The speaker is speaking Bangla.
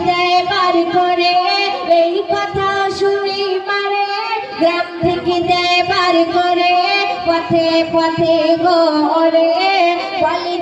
দেয় বার করে, এই কথা শুনি মারে গ্রাম থেকে দেয় বার করে, পথে পথে ঘরে বলে